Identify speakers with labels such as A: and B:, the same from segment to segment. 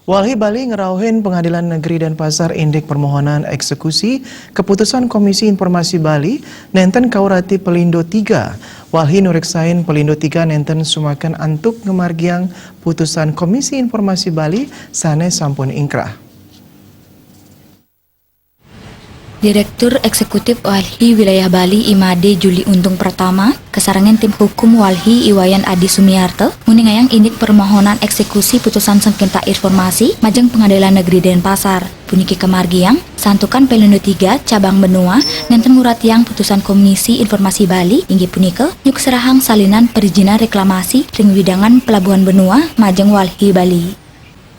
A: Walhi Bali ngerauhin Pengadilan Negeri Denpasar indik permohonan eksekusi keputusan Komisi Informasi Bali nenten kaurati Pelindo 3. Walhi nureksain Pelindo 3 nenten sumakan antuk ngemargiang putusan Komisi Informasi Bali sane sampun ingkrah.
B: Direktur Eksekutif Walhi Wilayah Bali Imade Juli Untung Pertama, kesarangan tim hukum Walhi Iwayan Adi Sumiarto, muningayang indik permohonan eksekusi putusan sengketa informasi majeng Pengadilan Negeri Denpasar. Puniki kemargiang, santukan Pelindo 3 cabang benua nenten nguratiang putusan Komisi Informasi Bali inggih punika nyuk serahang salinan perizinan reklamasi ring widangan pelabuhan benua majeng Walhi Bali.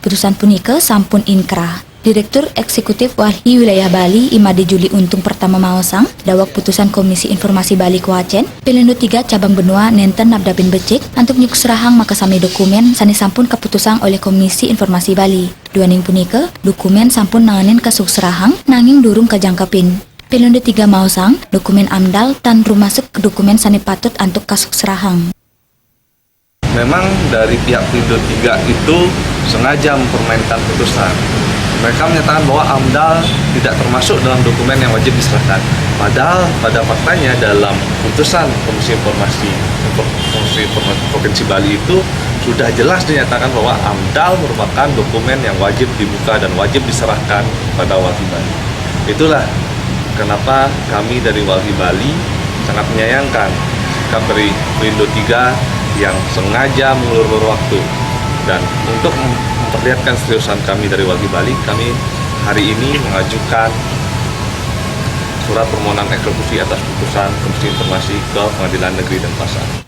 B: Putusan punika sampun inkrah. Direktur Eksekutif Walhi Wilayah Bali Imade Juli Untung Pertama maosang dawak putusan Komisi Informasi Bali Kuacen Pelindo 3 cabang benua nenten nabdapin becik antuk nyuk serahang makasami dokumen sani sampun keputusan oleh Komisi Informasi Bali. Duaning punika dokumen sampun nanganin kasuk serahang nanging durung kajangkepin. Pelindo 3 maosang dokumen amdal tan rumasuk ke dokumen sani patut antuk kasuk serahang.
C: Memang dari pihak Pelindo 3 itu sengaja mempermainkan putusan. Mereka menyatakan bahwa AMDAL tidak termasuk dalam dokumen yang wajib diserahkan. Padahal pada faktanya dalam putusan Komisi Informasi Provinsi Bali itu sudah jelas dinyatakan bahwa AMDAL merupakan dokumen yang wajib dibuka dan wajib diserahkan pada Walhi Bali. Itulah kenapa kami dari Walhi Bali sangat menyayangkan sikap dari Pelindo 3 yang sengaja mengulur-ulur waktu. Dan untuk memperlihatkan seriusan kami dari Walhi Bali, kami hari ini mengajukan surat permohonan eksekusi atas putusan Komisi Informasi ke Pengadilan Negeri Denpasar.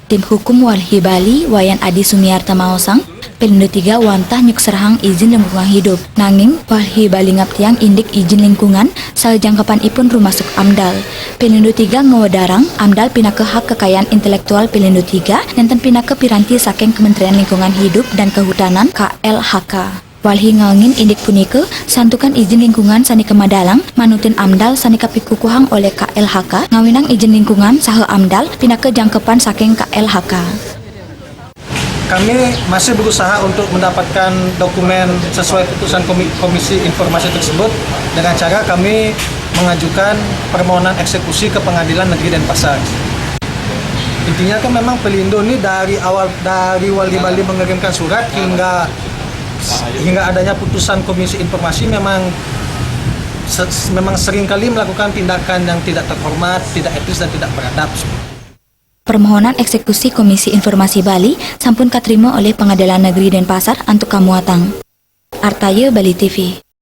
B: Tim hukum Walhi Bali Wayan Adi Sumiarto maosang Pelindo 3 wantah nyuk serahang izin lingkungan hidup. Nanging Walhi Bali ngaptiang indik izin lingkungan saljangkapan ipun rumasuk AMDAL. Pelindo 3 ngewedarang AMDAL pinake hak kekayaan intelektual Pelindo 3 nenten pinake piranti saking Kementerian Lingkungan Hidup dan Kehutanan KLHK. Walhi ngangin indik punike santukan izin lingkungan sani kemadalang manutin AMDAL sani kapikukuhang oleh KLHK ngawinang izin lingkungan saha AMDAL pinake jangkepan saking KLHK.
D: Kami masih berusaha untuk mendapatkan dokumen sesuai putusan Komisi Informasi tersebut dengan cara kami mengajukan permohonan eksekusi ke Pengadilan Negeri Denpasar. Intinya kan memang Pelindo ini dari Walhi Bali mengirimkan surat hingga adanya putusan Komisi Informasi memang seringkali melakukan tindakan yang tidak terhormat, tidak etis dan tidak beradab.
B: Permohonan eksekusi Komisi Informasi Bali sampun katrimo oleh Pengadilan Negeri Denpasar antuk kamuatang. Artaye Bali TV.